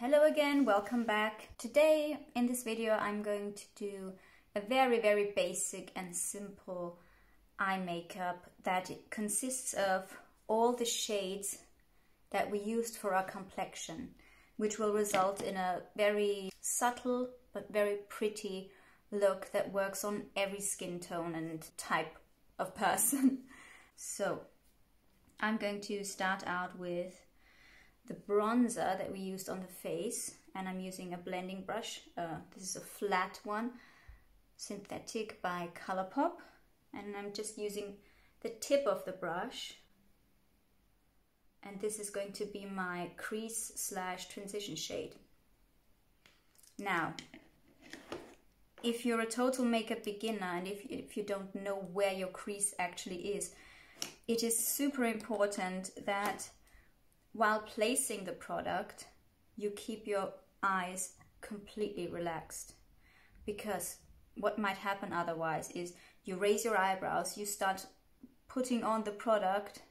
Hello again, welcome back. Today in this video I'm going to do a very basic and simple eye makeup that consists of all the shades that we used for our complexion, which will result in a very subtle but very pretty look that works on every skin tone and type of person. So I'm going to start out with the bronzer that we used on the face, and I'm using a blending brush. This is a flat one, synthetic by Colourpop, and I'm just using the tip of the brush, and this is going to be my crease slash transition shade. Now, if you're a total makeup beginner and if you don't know where your crease actually is, it is super important that while placing the product, you keep your eyes completely relaxed, because what might happen otherwise is you raise your eyebrows, you start putting on the product,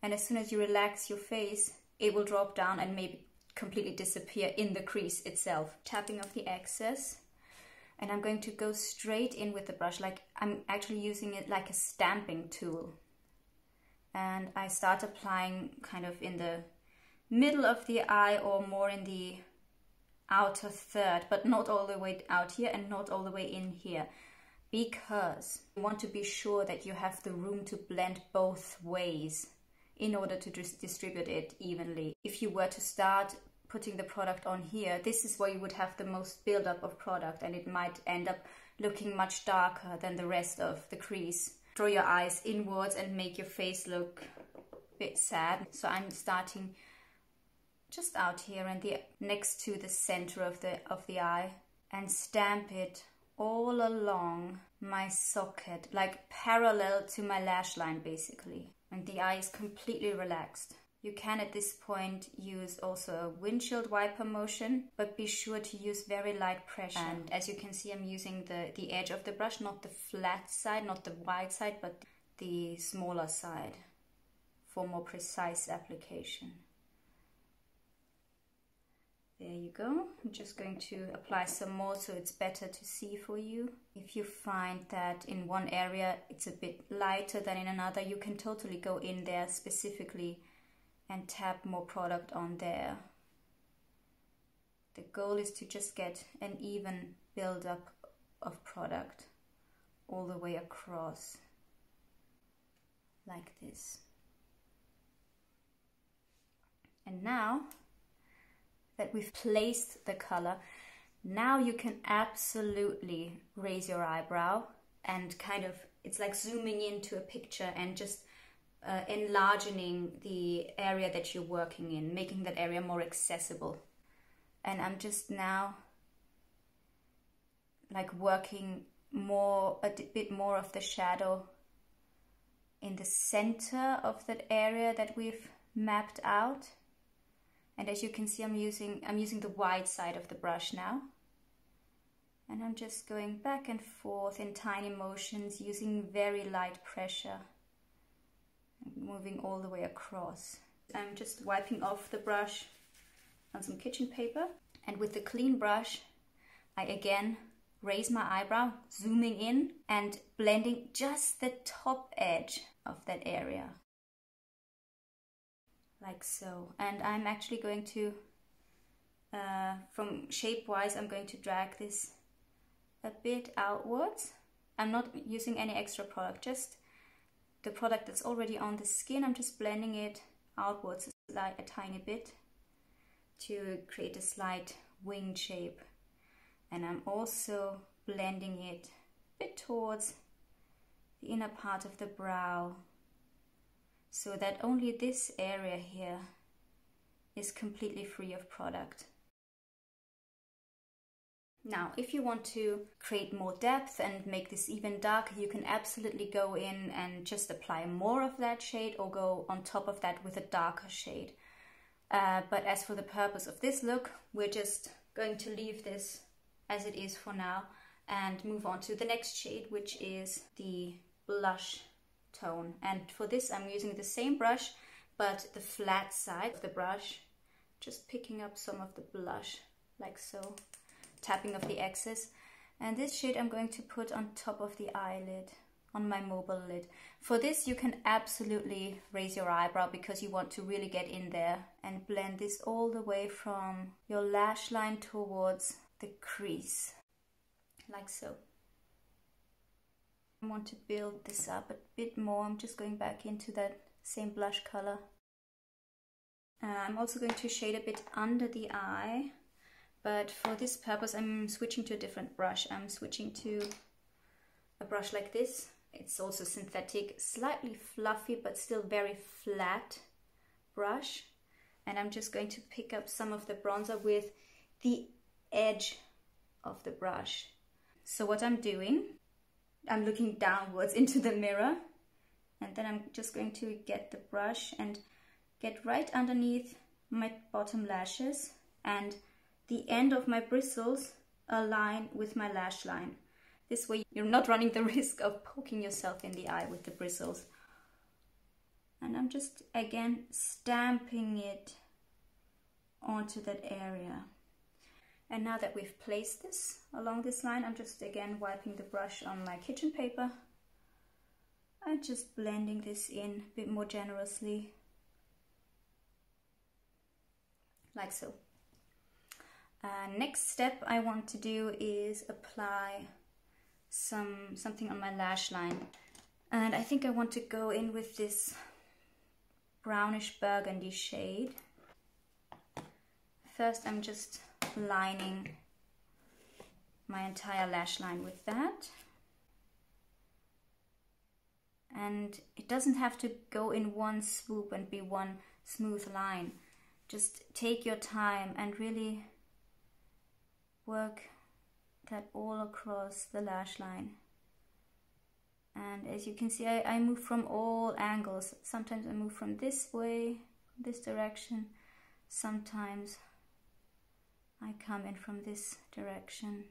and as soon as you relax your face, it will drop down and maybe completely disappear in the crease itself. Tapping off the excess, and I'm going to go straight in with the brush, like I'm actually using it like a stamping tool. And I start applying kind of in the middle of the eye or more in the outer third, but not all the way out here and not all the way in here, because you want to be sure that you have the room to blend both ways in order to distribute it evenly. If you were to start putting the product on here, this is where you would have the most buildup of product, and it might end up looking much darker than the rest of the crease. Draw your eyes inwards and make your face look a bit sad. So I'm starting just out here and next to the center of the eye, and stamp it all along my socket, like parallel to my lash line basically. And the eye is completely relaxed. You can at this point use also a windshield wiper motion, but be sure to use very light pressure. And as you can see, I'm using the edge of the brush, not the flat side, not the wide side, but the smaller side for more precise application. There you go. I'm just going to apply some more so it's better to see for you. If you find that in one area it's a bit lighter than in another, you can totally go in there specifically and tap more product on there. The goal is to just get an even build-up of product all the way across, like this. And now that we've placed the color, now you can absolutely raise your eyebrow and kind of, it's like zooming into a picture and just enlarging the area that you're working in, making that area more accessible. And I'm just now like working more, a bit more of the shadow in the center of that area that we've mapped out. And as you can see, I'm using the wide side of the brush now. And I'm just going back and forth in tiny motions, using very light pressure, moving all the way across. I'm just wiping off the brush on some kitchen paper, and with the clean brush I again raise my eyebrow, zooming in and blending just the top edge of that area, like so. And I'm actually going to from shape wise, I'm going to drag this a bit outwards. I'm not using any extra product, just the product that's already on the skin. I'm just blending it outwards like a tiny bit to create a slight wing shape. And I'm also blending it a bit towards the inner part of the brow, so that only this area here is completely free of product. Now, if you want to create more depth and make this even darker, you can absolutely go in and just apply more of that shade, or go on top of that with a darker shade. But as for the purpose of this look, we're just going to leave this as it is for now and move on to the next shade, which is the blush tone. And for this I'm using the same brush, but the flat side of the brush just picking up some of the blush, like so, tapping off the excess. And this shade I'm going to put on top of the eyelid, on my mobile lid. For this you can absolutely raise your eyebrow because you want to really get in there and blend this all the way from your lash line towards the crease, like so. I want to build this up a bit more. I'm just going back into that same blush color. I'm also going to shade a bit under the eye, but for this purpose I'm switching to a different brush. I'm switching to a brush like this. It's also synthetic, slightly fluffy but still very flat brush. And I'm just going to pick up some of the bronzer with the edge of the brush. So what I'm doing, I'm looking downwards into the mirror, and then I'm just going to get the brush and get right underneath my bottom lashes, and the end of my bristles align with my lash line. This way you're not running the risk of poking yourself in the eye with the bristles. And I'm just again stamping it onto that area. And now that we've placed this along this line, I'm just again wiping the brush on my kitchen paper and just blending this in a bit more generously, like so. Next step I want to do is apply something on my lash line, and I think I want to go in with this brownish burgundy shade. First I'm just lining my entire lash line with that, and it doesn't have to go in one swoop and be one smooth line. Just take your time and really work that all across the lash line. And as you can see, I move from all angles. Sometimes I move from this way, this direction. Sometimes I come in from this direction.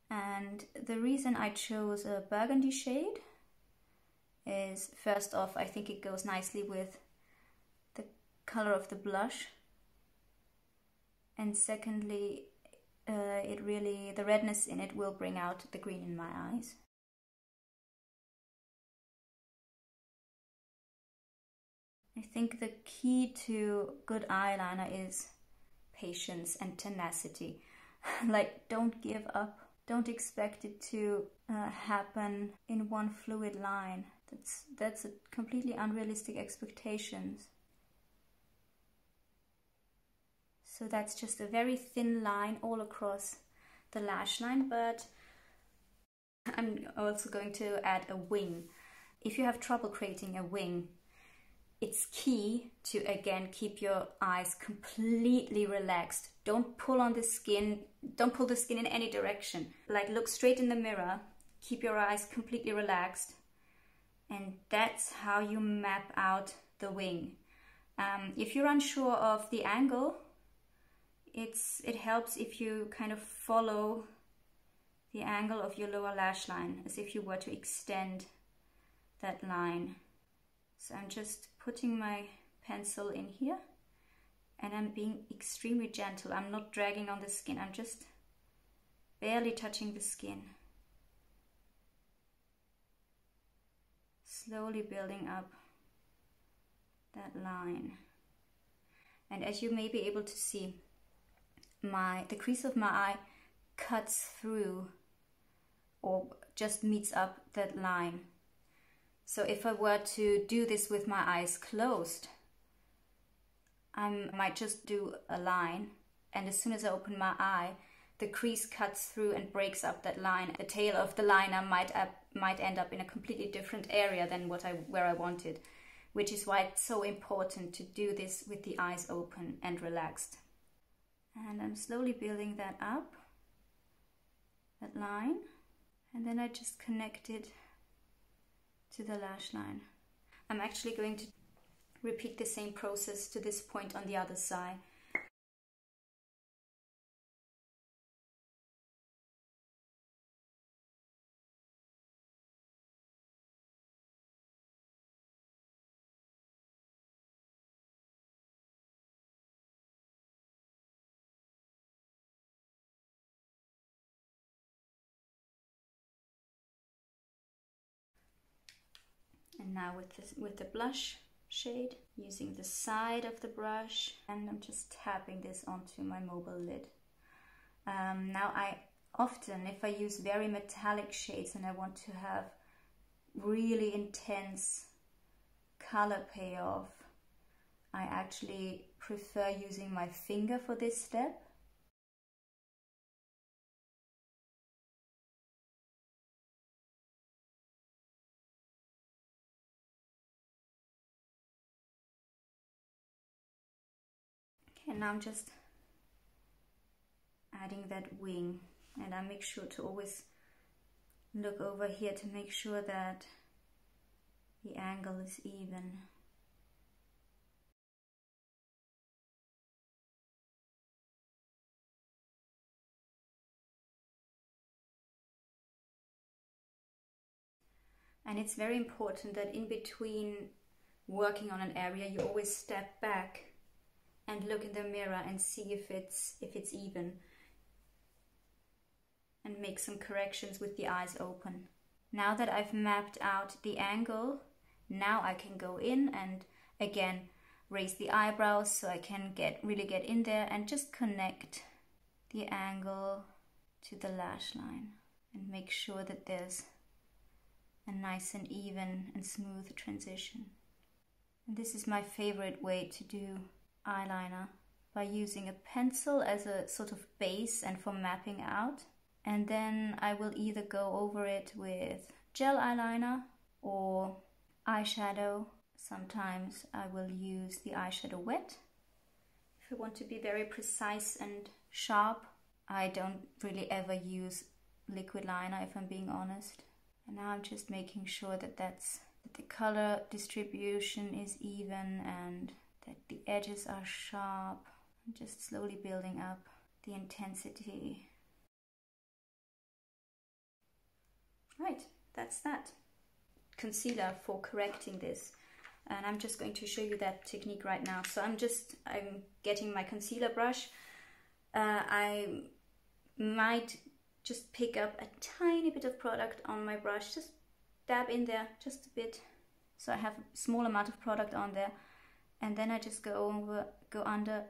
And the reason I chose a burgundy shade is, first off, I think it goes nicely with the color of the blush. And secondly, the redness in it will bring out the green in my eyes. I think the key to good eyeliner is patience and tenacity. Like, don't give up. Don't expect it to happen in one fluid line. That's a completely unrealistic expectation. So that's just a very thin line all across the lash line, but I'm also going to add a wing. If you have trouble creating a wing, it's key to again keep your eyes completely relaxed. Don't pull on the skin, don't pull the skin in any direction. Like, look straight in the mirror, keep your eyes completely relaxed, and that's how you map out the wing. If you're unsure of the angle, it helps if you kind of follow the angle of your lower lash line as if you were to extend that line. So I'm just putting my pencil in here and I'm being extremely gentle. I'm not dragging on the skin, I'm just barely touching the skin. Slowly building up that line. And as you may be able to see, the crease of my eye cuts through or just meets up that line. So if I were to do this with my eyes closed, I might just do a line, and as soon as I open my eye, the crease cuts through and breaks up that line. The tail of the liner might end up in a completely different area than where I wanted, which is why it's so important to do this with the eyes open and relaxed. And I'm slowly building that up, that line, and then I just connect it to the lash line. I'm actually going to repeat the same process to this point on the other side. And now with the blush shade, using the side of the brush, and I'm just tapping this onto my mobile lid. Now I often, if I use very metallic shades and I want to have really intense color payoff, I actually prefer using my finger for this step. Okay, now I'm just adding that wing, and I make sure to always look over here to make sure that the angle is even. And it's very important that in between working on an area, you always step back and look in the mirror and see if it's even, and make some corrections with the eyes open. Now that I've mapped out the angle, now I can go in and again raise the eyebrows so I can really get in there and just connect the angle to the lash line and make sure that there's a nice and even and smooth transition. And this is my favorite way to do eyeliner, by using a pencil as a sort of base and for mapping out, and then I will either go over it with gel eyeliner or eyeshadow. Sometimes I will use the eyeshadow wet if I want to be very precise and sharp. I don't really ever use liquid liner, if I'm being honest. And now I'm just making sure that the color distribution is even and that the edges are sharp. I'm just slowly building up the intensity. Right, that's that. Concealer for correcting this. And I'm just going to show you that technique right now. So I'm getting my concealer brush. I might just pick up a tiny bit of product on my brush, just dab in there just a bit, so I have a small amount of product on there, and then I just go under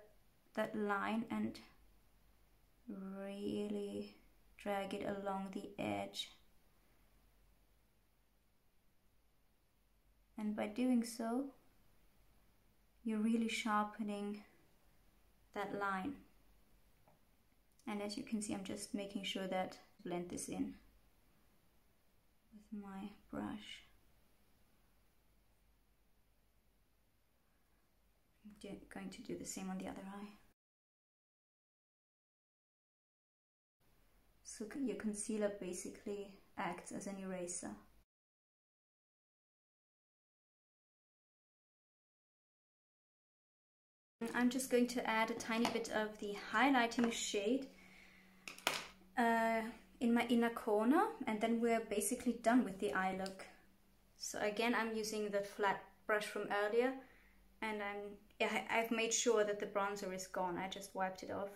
that line and really drag it along the edge. And by doing so, you're really sharpening that line. And as you can see, I'm just making sure that I blend this in with my brush. I'm going to do the same on the other eye. So your concealer basically acts as an eraser. I'm just going to add a tiny bit of the highlighting shade in my inner corner, and then we're basically done with the eye look. So again, I'm using the flat brush from earlier, and I've made sure that the bronzer is gone. I just wiped it off,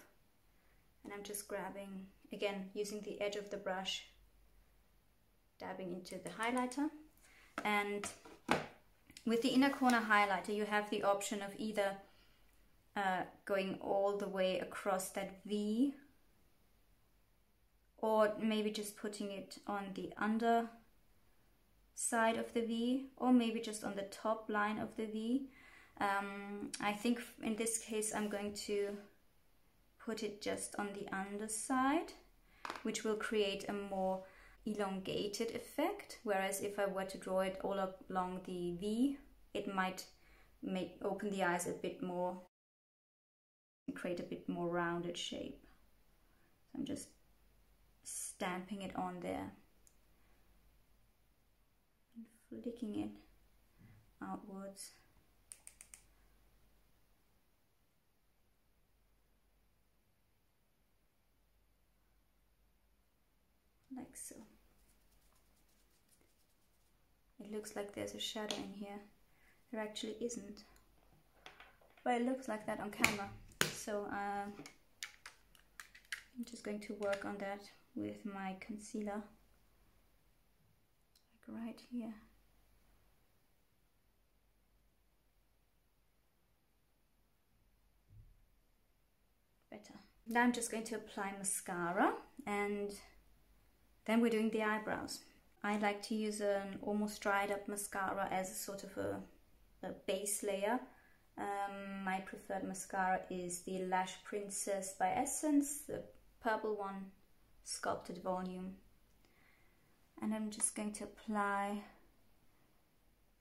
and I'm just grabbing, again, using the edge of the brush, dabbing into the highlighter. And with the inner corner highlighter, you have the option of either going all the way across that V, or maybe just putting it on the under side of the V, or maybe just on the top line of the V. I think in this case I'm going to put it just on the underside, which will create a more elongated effect, whereas if I were to draw it all along the V, it might open the eyes a bit more and create a bit more rounded shape. So I'm just stamping it on there and flicking it outwards. Like so. It looks like there's a shadow in here. There actually isn't, but it looks like that on camera. So I'm just going to work on that with my concealer, like right here. better. Now I'm just going to apply mascara, and then we're doing the eyebrows. I like to use an almost dried up mascara as a sort of a base layer. My preferred mascara is the Lash Princess by Essence, the purple one, Sculpted volume. And I'm just going to apply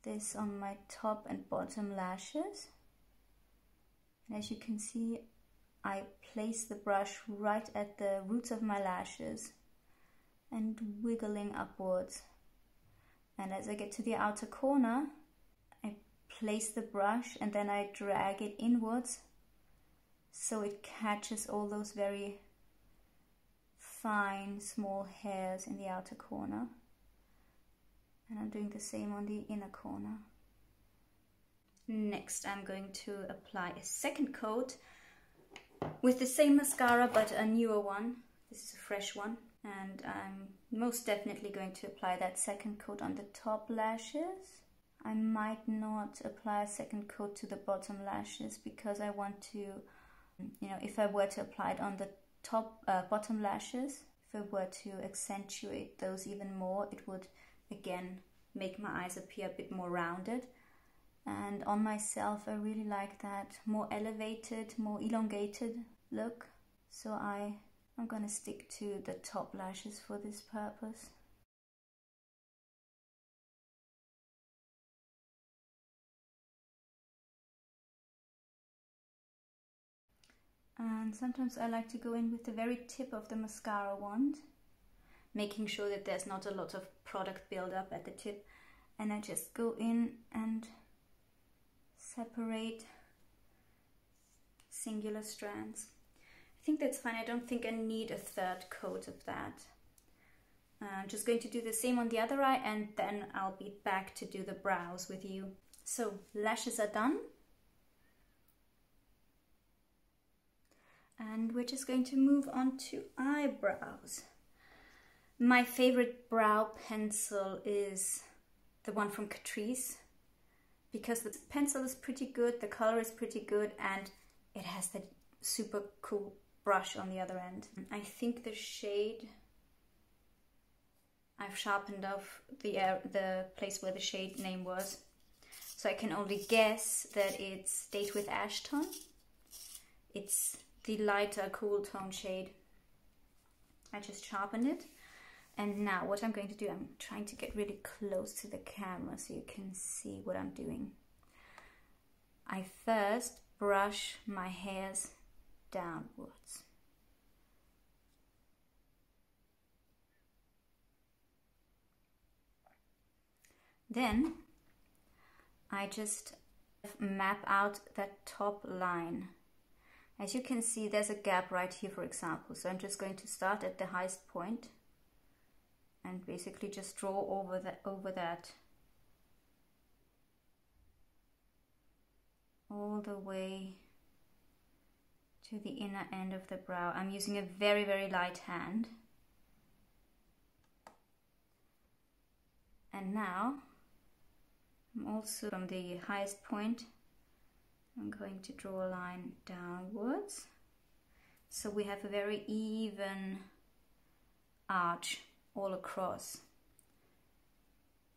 this on my top and bottom lashes. And as you can see, I place the brush right at the roots of my lashes and wiggling upwards. And as I get to the outer corner, I place the brush and then I drag it inwards so it catches all those very fine small hairs in the outer corner. And I'm doing the same on the inner corner. Next I'm going to apply a second coat with the same mascara but a newer one. This is a fresh one, and I'm most definitely going to apply that second coat on the top lashes. I might not apply a second coat to the bottom lashes because I want to, you know, if I were to apply it on the top bottom lashes, if I were to accentuate those even more, it would again make my eyes appear a bit more rounded. And on myself I really like that more elevated, more elongated look. So I'm gonna stick to the top lashes for this purpose. And sometimes I like to go in with the very tip of the mascara wand, making sure that there's not a lot of product buildup at the tip. And I just go in and separate singular strands. I think that's fine. I don't think I need a third coat of that. I'm just going to do the same on the other eye, and then I'll be back to do the brows with you. So lashes are done. And we're just going to move on to eyebrows. My favorite brow pencil is the one from Catrice, because the pencil is pretty good, the color is pretty good, and it has that super cool brush on the other end. I think the shade, I've sharpened off the place where the shade name was, so I can only guess that it's Date with Ashton. It's the lighter cool tone shade. I just sharpened it. And now what I'm going to do, I'm trying to get really close to the camera so you can see what I'm doing. I first brush my hairs downwards. Then I just map out that top line. As you can see, there's a gap right here, for example. So I'm just going to start at the highest point and basically just draw over that all the way to the inner end of the brow. I'm using a very, very light hand. And now I'm also from the highest point, I'm going to draw a line downwards. So we have a very even arch all across.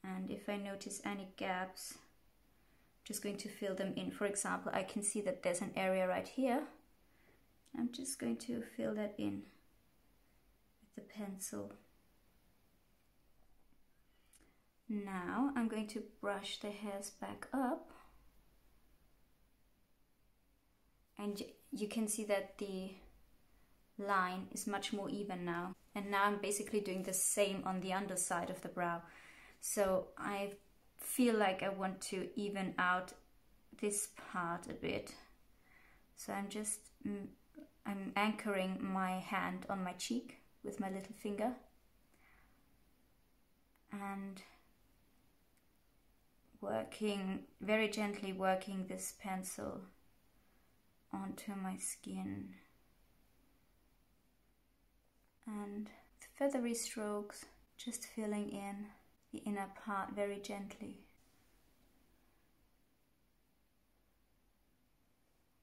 And if I notice any gaps, I'm just going to fill them in. For example, I can see that there's an area right here. I'm just going to fill that in with the pencil. Now I'm going to brush the hairs back up. And you can see that the line is much more even now. And now I'm basically doing the same on the underside of the brow. So I feel like I want to even out this part a bit. So I'm anchoring my hand on my cheek with my little finger. And very gently working this pencil onto my skin. And with feathery strokes, just filling in the inner part very gently.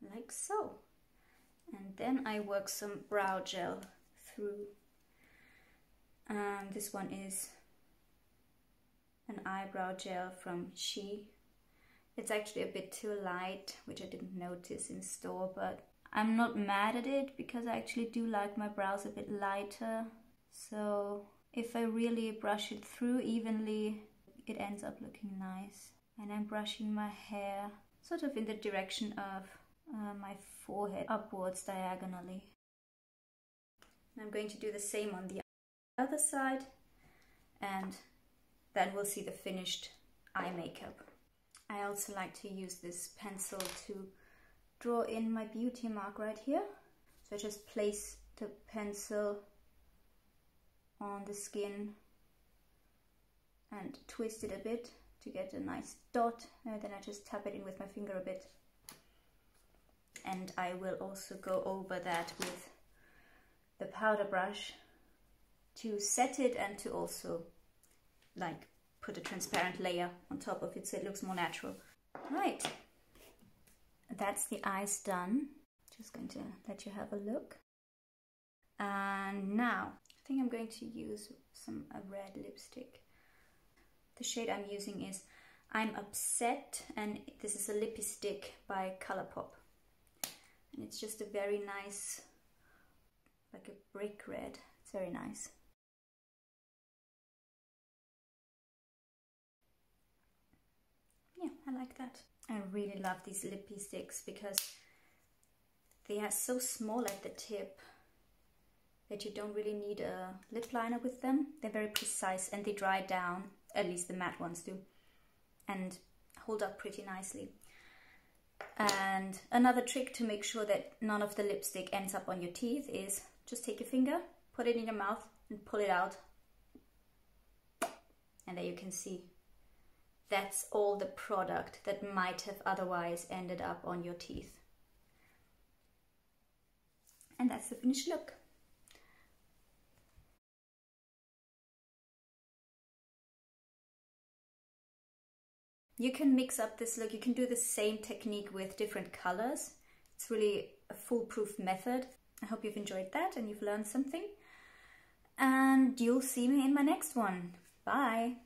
Like so. And then I work some brow gel through. This one is an eyebrow gel from She. It's actually a bit too light, which I didn't notice in store, but I'm not mad at it because I actually do like my brows a bit lighter. So if I really brush it through evenly, it ends up looking nice. And I'm brushing my hair sort of in the direction of my forehead, upwards diagonally. And I'm going to do the same on the other side, and then we'll see the finished eye makeup. I also like to use this pencil to draw in my beauty mark right here. So I just place the pencil on the skin and twist it a bit to get a nice dot, and then I just tap it in with my finger a bit. And I will also go over that with the powder brush to set it and to also like put a transparent layer on top of it so it looks more natural. Right, that's the eyes done. Just going to let you have a look. And now I think I'm going to use some red lipstick. The shade I'm using is I'm Upset, and this is a Lippie stick by Colourpop. And it's just a very nice, like a brick red. It's very nice. Yeah, I like that. I really love these Lippie sticks because they are so small at the tip that you don't really need a lip liner with them. They're very precise and they dry down, at least the matte ones do, and hold up pretty nicely. And another trick to make sure that none of the lipstick ends up on your teeth is just take your finger, put it in your mouth and pull it out. And there you can see that's all the product that might have otherwise ended up on your teeth. And that's the finished look. You can mix up this look. You can do the same technique with different colors. It's really a foolproof method. I hope you've enjoyed that and you've learned something. And you'll see me in my next one. Bye!